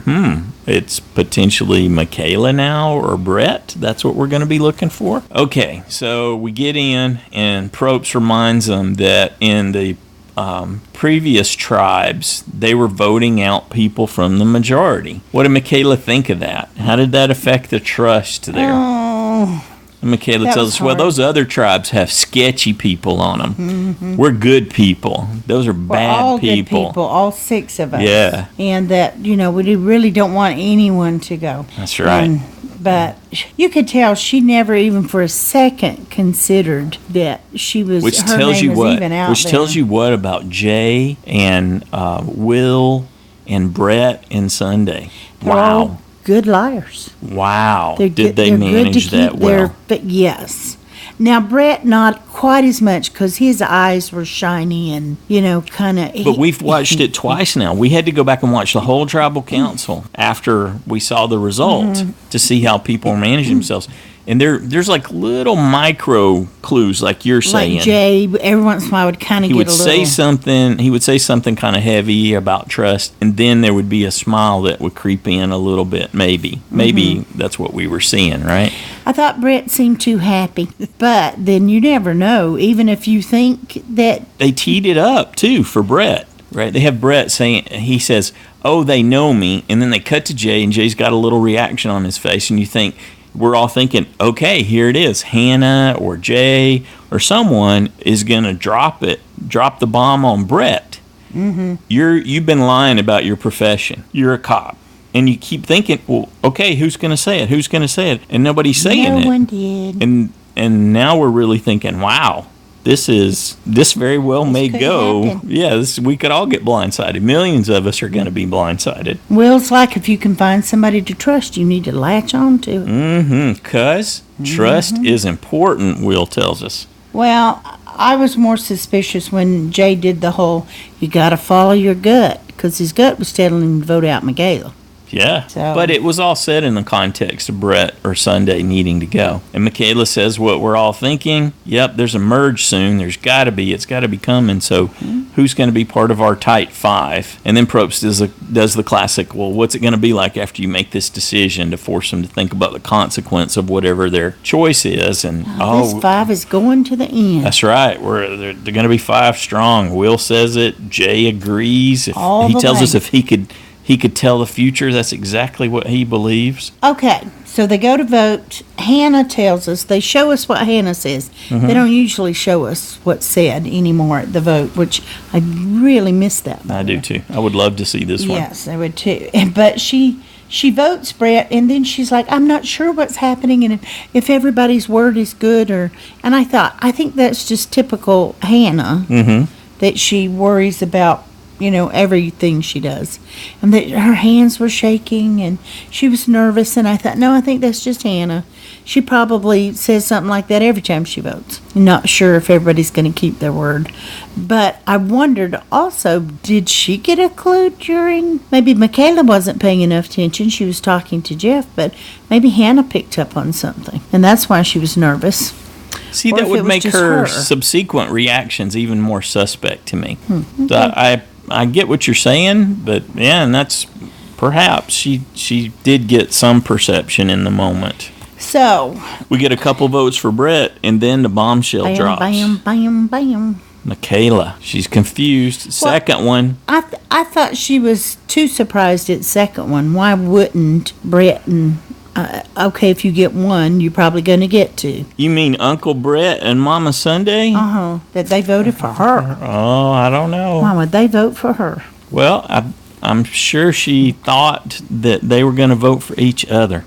it's potentially Michaela now or Brett. That's what we're going to be looking for. Okay, so we get in and Probst reminds them that in the previous tribes, they were voting out people from the majority. What did Michaela think of that? How did that affect the trust there? Oh, And Michaela that tells was us, well, hard. those other tribes have sketchy people on them. We're good people. Those are we're bad all people. good people, all six of us. Yeah. And that, we really don't want anyone to go. That's right. But you could tell she never even for a second considered that she was, Which her tells name you was what? even out Which there. tells you what about Jay and Will and Brett and Sunday? They're Wow. all good liars. Wow. They're Did good- they they're good to manage that keep well? but yes. Now Brett not quite as much because his eyes were shiny and kind of. But we've watched it twice now. We had to go back and watch the whole tribal council after we saw the result to see how people manage themselves. And there's like little micro clues, like you're saying. Like Jay, every once in a while would kind of He get would a little. say something. He would say something kind of heavy about trust, and then there would be a smile that would creep in a little bit. Maybe that's what we were seeing, right? I thought Brett seemed too happy, but then you never know. Even if you think that They teed it up too for Brett, right? They have Brett saying, he says, "Oh, they know me," and then they cut to Jay, and Jay's got a little reaction on his face, and you think. We're all thinking, okay, here it is. Hannah or Jay or someone is going to drop the bomb on Brett. Mm-hmm. You've been lying about your profession. You're a cop. And you keep thinking, well, okay, who's going to say it? Who's going to say it? And nobody's saying it. no one did. And now we're really thinking, wow, this very well may could go. happen. Yeah, we could all get blindsided. Millions of us are going to be blindsided. Well, it's like if you can find somebody to trust, you need to latch on to it. Cuz trust is important, Will tells us. Well, I was more suspicious when Jay did the whole, you got to follow your gut, because his gut was telling him to vote out Michaela. Yeah, So- but it was all said in the context of Brett or Sunday needing to go. And Michaela says what we're all thinking. Yep, there's a merge soon. There's got to be. It's got to be coming. So who's going to be part of our tight five? And then Probst does the classic, well, what's it going to be like after you make this decision to force them to think about the consequence of whatever their choice is? And This five is going to the end. that's right. They're going to be five strong. Will says it. Jay agrees. All He the tells way. us if he could tell the future. That's exactly what he believes. Okay, so they go to vote. Hannah tells us, they show us what Hannah says. Mm-hmm. They don't usually show us what's said anymore at the vote, which I really miss that. I do too. I would love to see this one. Yes, I would too. But she votes Brett, and then she's like, I'm not sure what's happening, and if everybody's word is good, and I think that's just typical Hannah, Mm-hmm. that she worries about everything she does. And that her hands were shaking and she was nervous. And I thought, no, I think that's just Hannah. She probably says something like that every time she votes. Not sure if everybody's going to keep their word. But I wondered also, did she get a clue during? Maybe Michaela wasn't paying enough attention. She was talking to Jeff, but maybe Hannah picked up on something. And that's why she was nervous. See, Or that if would it was make just her her. subsequent reactions even more suspect to me. Okay. So I get what you're saying, but yeah, and that's perhaps she did get some perception in the moment. So, We get a couple votes for Brett, and then the bombshell bam, drops. bam, bam, bam. Michaela, she's confused. Second one, I thought she was too surprised at the second one. Why wouldn't Brett and okay, if you get one, you're probably going to get two. you mean Uncle Brett and Mama Sunday? That they voted for her. Oh, I don't know. Why would they vote for her? Well, I'm sure she thought that they were going to vote for each other.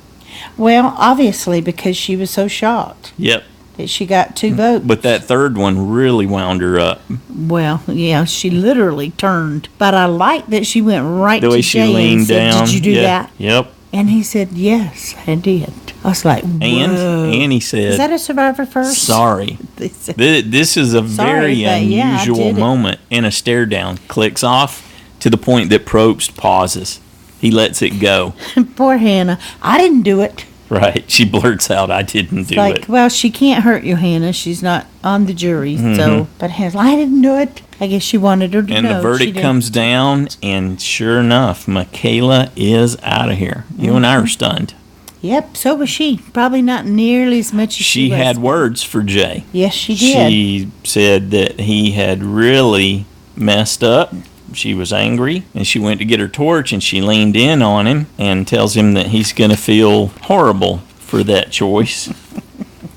Well, obviously, because she was so shocked Yep. that she got two votes. But that third one really wound her up. Well, yeah, she literally turned. But I like that she went right The to way she Jay and leaned said, down. "Did you do Yeah. that?" Yep. And he said, "Yes, I did." I was like, "Whoa." And he said, Is that a Survivor first? sorry. They said- This is a Sorry, very but yeah, I unusual did it. moment. And a stare down clicks off to the point that Probst pauses. He lets it go. Poor Hannah. I didn't do it. Right. She blurts out, I didn't do Like, it. well, she can't hurt you, Hannah. She's not on the jury. So, but Hannah's like, I didn't do it. I guess she wanted her to And know. the She verdict didn't. comes down, and sure enough, Michaela is out of here. You and I are stunned. Yep, so was she. Probably not nearly as much as She was. had words for Jay. Yes, she did. She said that he had really messed up. She was angry, and she went to get her torch, and she leaned in on him and tells him that he's going to feel horrible for that choice.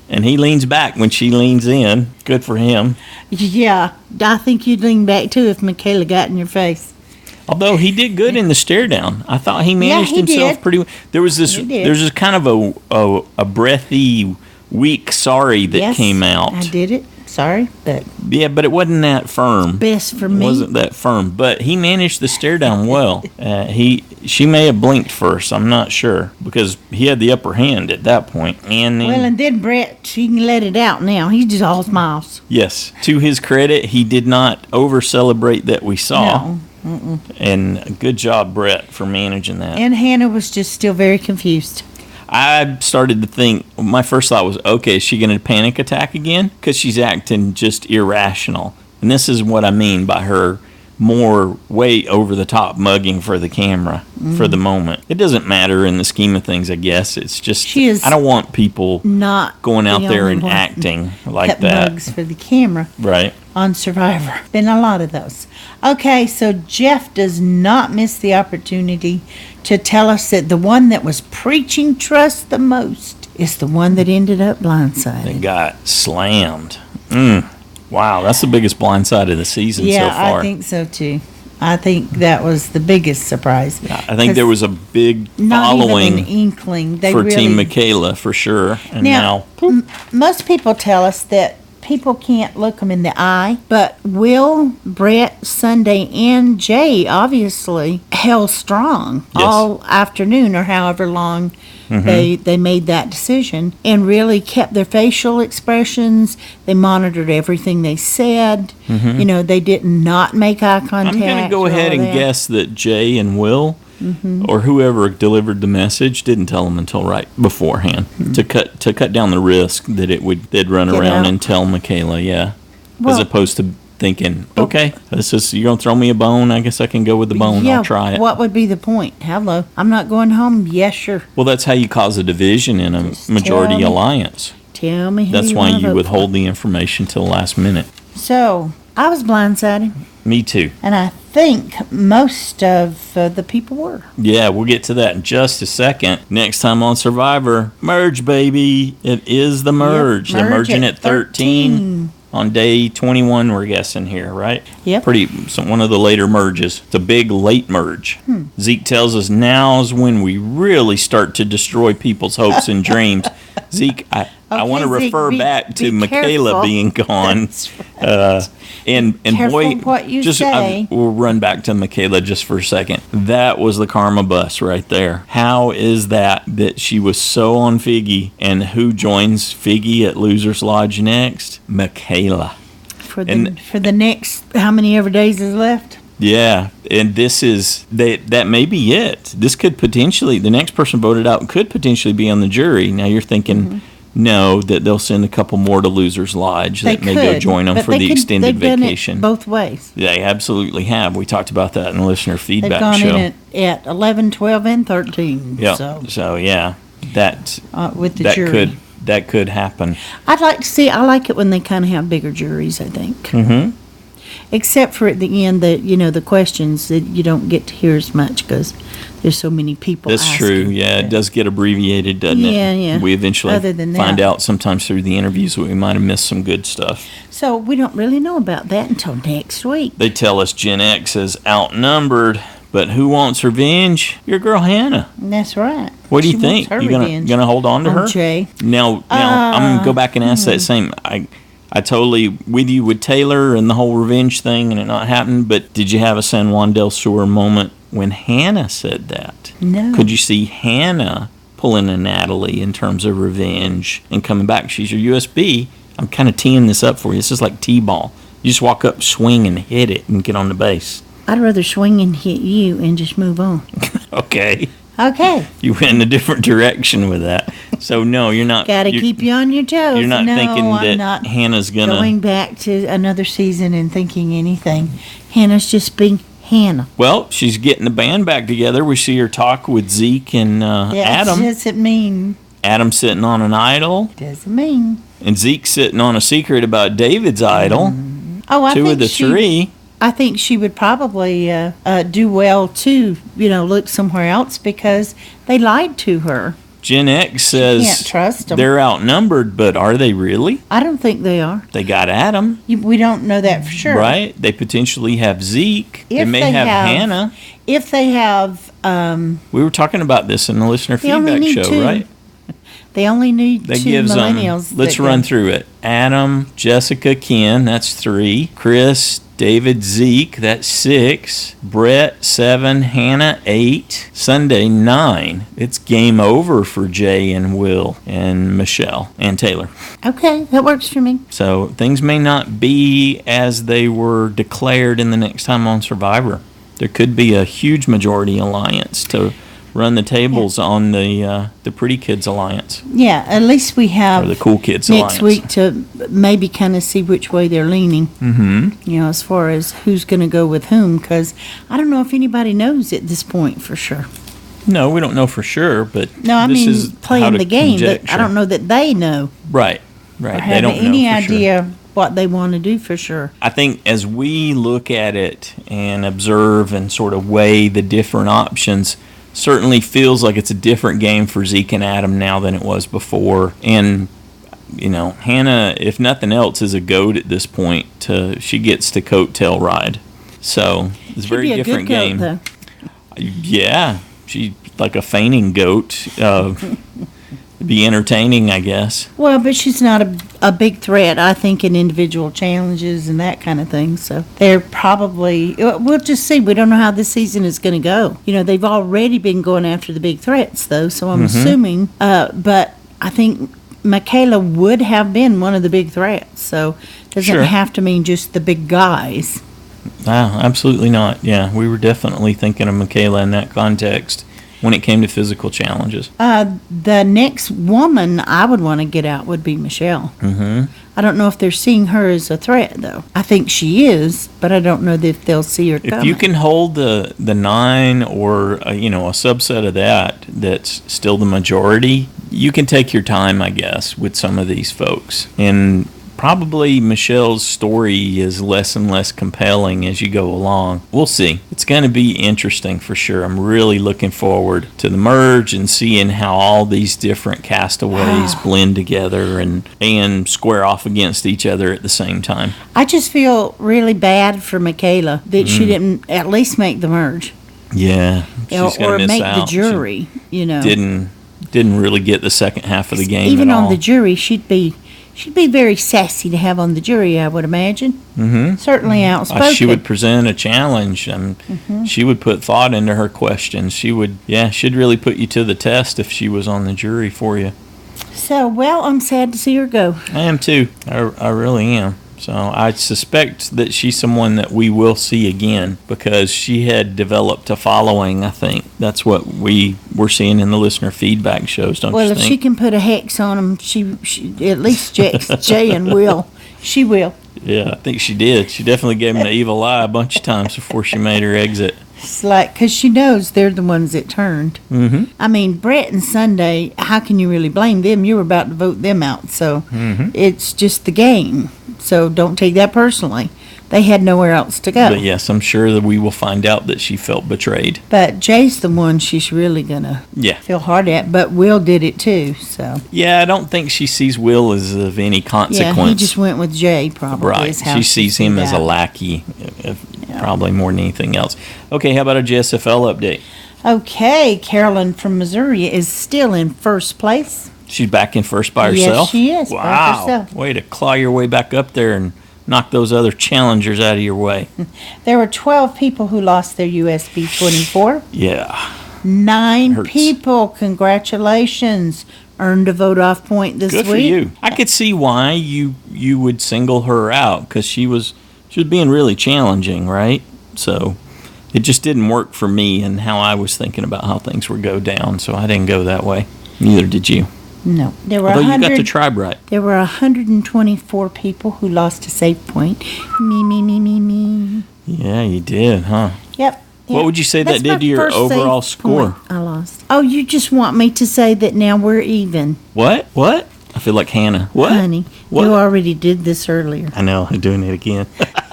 And he leans back when she leans in. Good for him. Yeah, I think you'd lean back too if Michaela got in your face. Although he did good in the stare down. I thought he managed he himself did. pretty well. There was this He did. there's this kind of a breathy, weak sorry that Yes, came out. I did it. Sorry, but Yeah, but it wasn't that firm. best for It me. wasn't that firm, but he managed the stare down well. She may have blinked first. I'm not sure because he had the upper hand at that point. And then, Well, and then Brett, she can let it out now. He's just all smiles. yes, to his credit, he did not over celebrate that we saw. No. And good job, Brett, for managing that. And Hannah was just still very confused. I started to think, my first thought was, okay, is she going to panic attack again? Because she's acting just irrational. And this is what I mean by her more way over the top mugging for the camera for the moment. It doesn't matter in the scheme of things, I guess. It's just, She is I don't want people Not going out the there only and one acting like that that. mugs for the camera Right. on Survivor. Been a lot of those. Okay, so Jeff does not miss the opportunity to tell us that the one that was preaching trust the most is the one that ended up They blindsided. got slammed. Wow, that's the biggest blindside of the season Yeah, so far. I think so too. I think that was the biggest surprise. I think there was a big Not following even an inkling. They for really, Team Michaela for sure. And now, most people tell us that people can't look them in the eye, but Will, Brett, Sunday, and Jay obviously held strong Yes. all afternoon or however long they made that decision and really kept their facial expressions. They monitored everything they said. They did not make eye contact. I'm going to go or ahead all and that. guess that Jay and Will or whoever delivered the message didn't tell them until right beforehand to cut down the risk that they'd run Get around out. and tell Michaela, as Well- opposed to thinking, okay, you're going to throw me a bone. I guess I can go with the bone. Yeah, I'll try it. what would be the point? Hello, I'm not going home. Yes, sure. Well, that's how you cause a division in a Just majority tell me. alliance. Tell me who That's you why wanna you vote withhold the information till the last minute. for. So, I was blindsided, Me too. and I think most of the people were. Yeah, we'll get to that in just a second. Next time on Survivor, merge, baby. It is the merge. They're merge merging at at 13 on day 21, we're guessing here, right? Yep. One of the later merges. It's a big late merge. Zeke tells us now's when we really start to destroy people's hopes and dreams Zeke, I want to Okay, Zeke, refer be- back to be Michaela careful. being gone. That's right. And Careful boy, what you just say. we'll run back to Michaela just for a second. That was the karma bus right there. How is that she was so on Figgy, and who joins Figgy at Losers Lodge next? Michaela. For the next, how many ever days is left? Yeah, and that may be it. This could potentially, the next person voted out could potentially be on the jury. Now you're thinking, no, that they'll send a couple more to Losers Lodge They that may go could, join them but for they the could- extended they've done it vacation. both ways. They absolutely have. We talked about that in the listener They've feedback gone show. in at 11, 12, and 13. Yeah. So Yeah, that with the that jury. could happen. I'd like to see. I like it when they kind of have bigger juries. I think, Mm-hmm. except for at the end, the questions that you don't get to hear as much because there's so many people. That's true. asking. Yeah, it does get abbreviated, doesn't it? Yeah, yeah. We eventually Other than find that. out sometimes through the interviews that we might have missed some good stuff. So we don't really know about that until next week. They tell us Gen X is outnumbered, but who wants revenge? Your girl Hannah. And that's right. What do She you think? wants her You revenge gonna hold on to on her? Jay. Now I'm gonna go back and ask that same. I totally with you with Taylor and the whole revenge thing and it not happening. But did you have a San Juan del Sur moment when Hannah said that? No. Could you see Hannah pulling a Natalie in terms of revenge and coming back? She's your USB. I'm kind of teeing this up for you. This is like T-ball. You just walk up, swing, and hit it, and get on the base. I'd rather swing and hit you and just move on. Okay. Okay. You went in a different direction with that. So no, you're not. Got to keep you on your toes. You're not no, thinking I'm that not Hannah's gonna. going back to another season and thinking anything. Hannah's just being Hannah. Well, she's getting the band back together. We see her talk with Zeke and Adam. Doesn't mean. Adam sitting on an idol, Doesn't mean. and Zeke sitting on a secret about David's idol. Oh, I Two think of the three. I think she would probably do well to, look somewhere else because they lied to her. Gen X says can't trust 'em. they're outnumbered, but are they really? I don't think they are. They got Adam, We don't know that for sure. right? They potentially have Zeke. They If may they have have- Hannah. If they have, We were talking about this in the listener They only feedback need show, two. right? they only need That two gives millennials. them. Let's that run go- through it. Adam, Jessica, Ken. That's 3. Chris, David, Zeke. That's 6. Brett, 7. Hannah, 8. Sunday, 9. It's game over for Jay and Will and Michelle and Taylor. Okay, that works for me. So things may not be as they were declared in the next time on Survivor. There could be a huge majority alliance to run the tables on the Pretty Kids Alliance Yeah, at least we have or the Cool Kids next Alliance. week to maybe kind of see which way they're leaning. Mm-hmm. As far as who's going to go with whom, because I don't know if anybody knows at this point for sure. No, we don't know for sure, but No, I this mean is how playing to the game. But I conjecture. don't know that they know Right, or right. They have don't any know for sure. idea what they want to do for sure. I think as we look at it and observe and sort of weigh the different options, certainly feels like it's a different game for Zeke and Adam now than it was before. And, Hannah, if nothing else, is a goat at this point. She gets to coattail ride. So it's a very She'd be a different good goat, game. though. Yeah, she's like a feigning goat. Be entertaining, I guess. Well, but she's not a big threat, I think, in individual challenges and that kind of thing. So they're probably, we'll just see. We don't know how this season is going to go. They've already been going after the big threats, though, so I'm assuming. But I think Michaela would have been one of the big threats. So it doesn't Sure. have to mean just the big guys. Ah, absolutely not. Yeah, we were definitely thinking of Michaela in that context when it came to physical challenges. The next woman I would want to get out would be Michelle. Mm-hmm. I don't know if they're seeing her as a threat, though. I think she is, but I don't know if they'll see her If coming. you can hold the 9 or a subset of that's still the majority, you can take your time, I guess, with some of these folks. And probably Michelle's story is less and less compelling as you go along. We'll see. It's going to be interesting for sure. I'm really looking forward to the merge and seeing how all these different castaways blend together and square off against each other at the same time. I just feel really bad for Michaela that she didn't at least make the merge Yeah, she's or going to miss make out. the jury. She didn't really get the second half of the game Even at all. on the jury, she'd be very sassy to have on the jury, I would imagine. Mm-hmm. Certainly outspoken. She would present a challenge, and she would put thought into her questions. She'd really put you to the test if she was on the jury for you. So, well, I'm sad to see her go. I am too. I really am. So I suspect that she's someone that we will see again because she had developed a following, I think. That's what we were seeing in the listener feedback shows, don't you think? Well, if she can put a hex on them, she at least Jay and Will. She will. Yeah, I think she did. She definitely gave him the evil eye a bunch of times before she made her exit. It's like, because she knows they're the ones that turned. Mm-hmm. I mean, Brett and Sunday, how can you really blame them? You were about to vote them out. So it's just the game. So don't take that personally. They had nowhere else to go. But yes, I'm sure that we will find out that she felt betrayed. But Jay's the one she's really going to feel hard at. But Will did it too. So yeah, I don't think she sees Will as of any consequence. Yeah, he just went with Jay probably. Right. She sees him as a lackey, probably more than anything else. Okay, how about a JSFL update? Okay, Carolyn from Missouri is still in first place. She's back in first by herself? Yes, she is. Wow. By herself. Way to claw your way back up there and knock those other challengers out of your way. There were 12 people who lost their USB 24. Yeah. 9 people, congratulations, earned a vote-off point this week. Good for you. I could see why you would single her out because she was being really challenging, right? So it just didn't work for me and how I was thinking about how things would go down, so I didn't go that way. Neither did you. No. There were Although you got the tribe right. There were 124 people who lost a save point. Me. Yeah, you did, huh? Yep. What would you say that did to your overall score? I lost. Oh, you just want me to say that now we're even. What? I feel like Hannah. What? Honey, what? You already did this earlier. I know, I'm doing it again.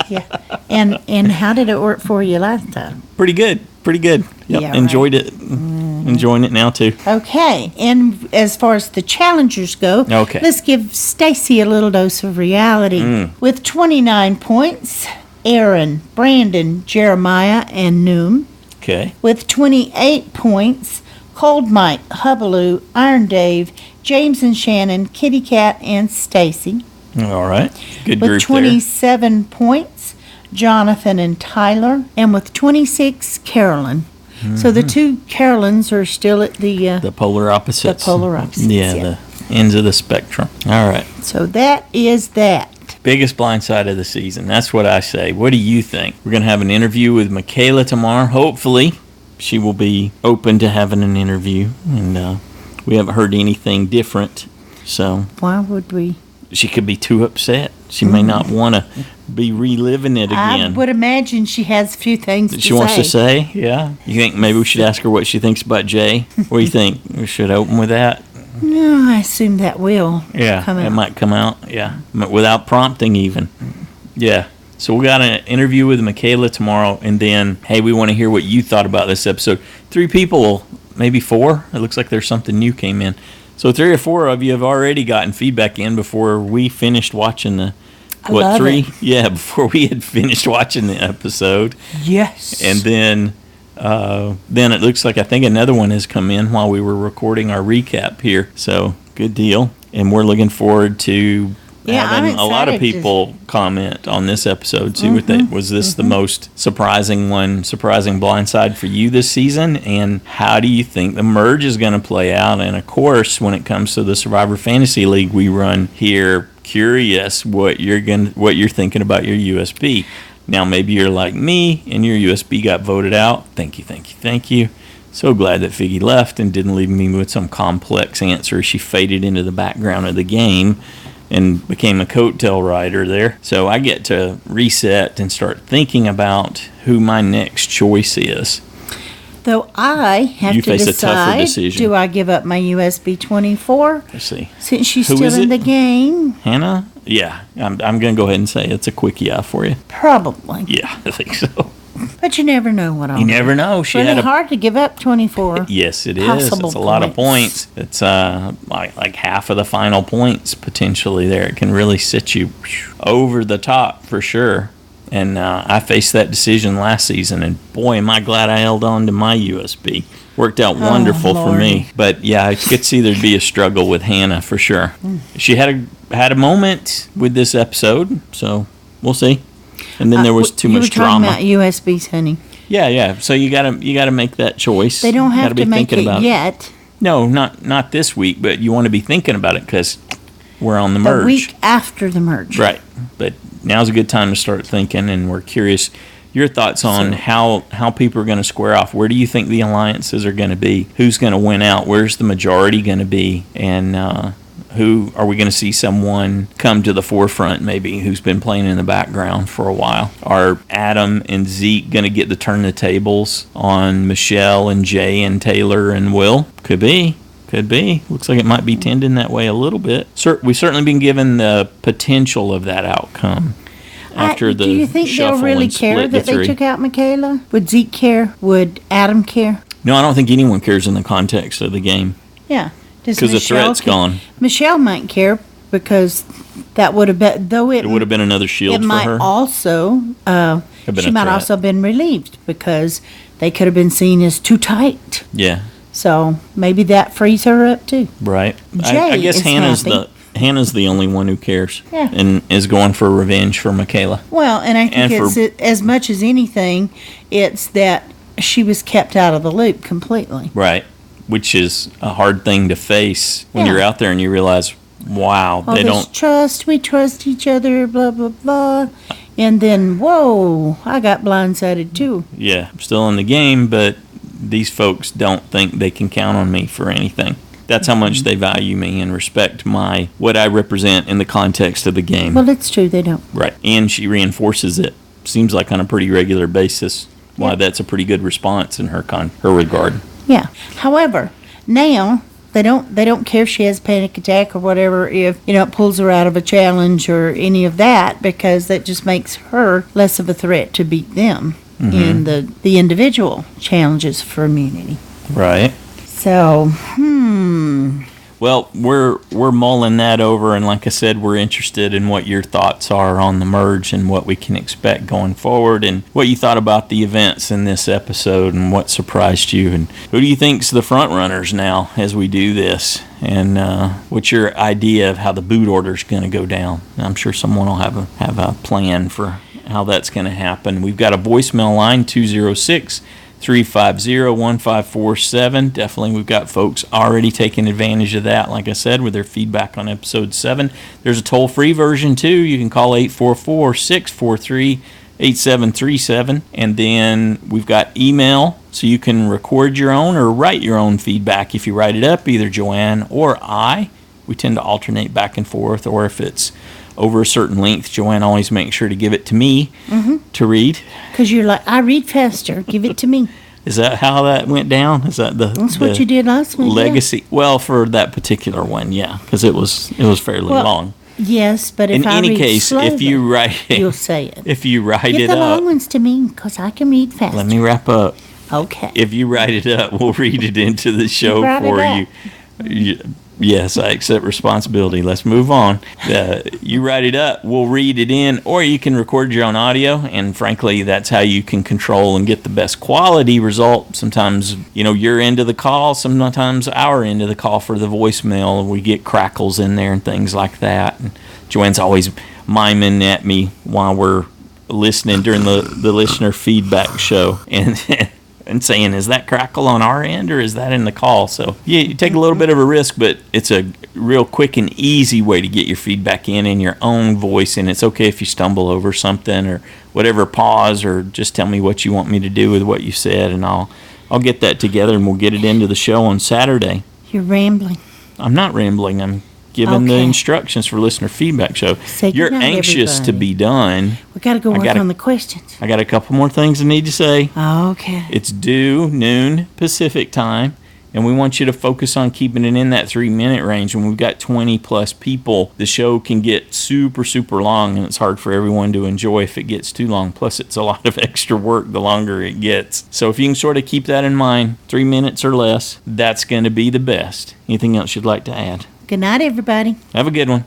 Yeah. And how did it work for you last time? Pretty good. Yep. Yeah, enjoyed it. Enjoying it now too. Okay. And as far as the challengers go, let's give Stacy a little dose of reality. With 29 points, Aaron, Brandon, Jeremiah, and Noom. Okay. With 28 points, Cold Mike, Hubaloo, Iron Dave, James and Shannon, Kitty Cat, and Stacy. All right. Good with group 27 points, Jonathan and Tyler. And with 26, Carolyn. So the two Carolyns are still at the polar opposites. The polar opposites. Yeah, the ends of the spectrum. All right. So that is that. Biggest blindside of the season. That's what I say. What do you think? We're going to have an interview with Michaela tomorrow. Hopefully, she will be open to having an interview. And we haven't heard anything different. So why would we? She could be too upset. She may not want to be reliving it again. I would imagine she has a few things that she wants to say. Yeah. You think maybe we should ask her what she thinks about Jay? What do you think? We should open with that? No, I assume that will come out. It might come out, without prompting even. Yeah. So we got an interview with Michaela tomorrow, and then, hey, we want to hear what you thought about this episode. 3 people, maybe 4. It looks like there's something new came in. So 3 or 4 of you have already gotten feedback in before we finished watching the, I 3? It. Yeah, before we had finished watching the episode. Yes. And then it looks like I think another one has come in while we were recording our recap here. So good deal. And we're looking forward to having a lot of people comment on this episode. See what they was this the most surprising blindside for you this season, and how do you think the merge is going to play out? And of course, when it comes to the Survivor Fantasy League we run here, curious what you're thinking about your USB. Now maybe you're like me and your USB got voted out. Thank you. So glad that Figgy left and didn't leave me with some complex answer. She faded into the background of the game and became a coattail rider there. So I get to reset and start thinking about who my next choice is. Though I have to face a tougher decide, decision. do I give up my USB 24? Let's see. Since she's Who still is in it? the game? Hannah? Yeah, I'm going to go ahead and say it's a quick yeah for you. Probably. Yeah, I think so. But you never know what I'll do. You never know. She Really had hard to give up 24. Yes, it is. possible It's a lot of points. It's like half of the final points potentially there. It can really sit you over the top for sure. And I faced that decision last season, and boy, am I glad I held on to my USB. worked out wonderful for me. Lordy. But yeah, I could see there'd be a struggle with Hannah for sure. She had a moment with this episode, so we'll see. And then there was too much drama. You were talking about USBs, honey. Yeah. So you gotta make that choice. They don't You have gotta be to make thinking it about yet. No, not this week, but you want to be thinking about it because we're on the merge. The week after the merge. Right. But now's a good time to start thinking, and we're curious your thoughts on how people are going to square off. Where do you think the alliances are going to be? Who's going to win out? Where's the majority going to be? And who are we going to see someone come to the forefront maybe who's been playing in the background for a while? Are Adam and Zeke going to get to turn the tables on Michelle and Jay and Taylor and Will? Could be. Looks like it might be tending that way a little bit. We've certainly been given the potential of that outcome after the do you think they'll shuffle really and care split the that they three. took out Michaela? Would Zeke care? Would Adam care? No, I don't think anyone cares in the context of the game Yeah. because the threat's gone. Michelle might care because that would have been, though It would have been another shield it for might her. also, Have been she a might threat. also have been relieved because they could have been seen as too tight. Yeah, So maybe that frees her up too. right. I Jay guess is Hannah's happy. the only one who cares. Yeah. And is going for revenge for Michaela. Well, and I think And it's as much as anything, it's that she was kept out of the loop completely. Right. Which is a hard thing to face when Yeah. you're out there and you realize, wow, All they this don't. trust, we trust each other, blah, blah, blah. And then, whoa, I got blindsided too. Yeah, I'm still in the game, but these folks don't think they can count on me for anything. That's how much they value me and respect what I represent in the context of the game. Well, it's true, they don't. Right. And she reinforces it. Seems like on a pretty regular basis. Why Yeah. that's a pretty good response in her regard. Yeah. However, now they don't care if she has a panic attack or whatever if it pulls her out of a challenge or any of that because that just makes her less of a threat to beat them in the individual challenges for immunity. Right. So, Well, we're mulling that over, and like I said, we're interested in what your thoughts are on the merge and what we can expect going forward, and what you thought about the events in this episode, and what surprised you, and who do you think's the front runners now as we do this, and what's your idea of how the boot order's going to go down? I'm sure someone will have a plan for how that's going to happen. We've got a voicemail line 206-350-1547. Definitely, we've got folks already taking advantage of that, like I said, with their feedback on episode 7. There's a toll-free version, too. You can call 844-643-8737. And then we've got email, so you can record your own or write your own feedback. If you write it up, either Joanne or I. We tend to alternate back and forth, or if it's over a certain length, Joanne always makes sure to give it to me to read. because you're like, I read faster, give it to me. Is that how that went down? Is that That's what you did last week. legacy? Well, for that particular one, yeah, because it was fairly Well, long. Yes, but if In I any read case, slowly, if you write you'll say it. if you write Give it the long up, ones to me because I can read faster. let me wrap up. Okay. If you write it up, we'll read it into the show write it for up. you. Yes, I accept responsibility. Let's move on. You write it up, we'll read it in, or you can record your own audio, and frankly, that's how you can control and get the best quality result. Sometimes, your end of the call, sometimes our end of the call for the voicemail, we get crackles in there and things like that. And Joanne's always miming at me while we're listening during the listener feedback show, and saying, is that crackle on our end or is that in the call? So, yeah, you take a little bit of a risk, but it's a real quick and easy way to get your feedback in your own voice. And it's okay if you stumble over something or whatever, pause or just tell me what you want me to do with what you said, and I'll get that together and we'll get it into the show on Saturday. You're rambling. I'm not rambling. I'm giving the Okay. instructions for listener feedback show. Say You're goodnight, anxious to everybody. be done. We got to go work on the questions. I got a couple more things I need to say. Okay. It's due noon Pacific time, and we want you to focus on keeping it in that 3-minute range. When we've got 20 plus people, the show can get super, super long, and it's hard for everyone to enjoy if it gets too long. Plus, it's a lot of extra work the longer it gets. So if you can sort of keep that in mind, 3 minutes or less, that's going to be the best. Anything else you'd like to add? Good night, everybody. Have a good one.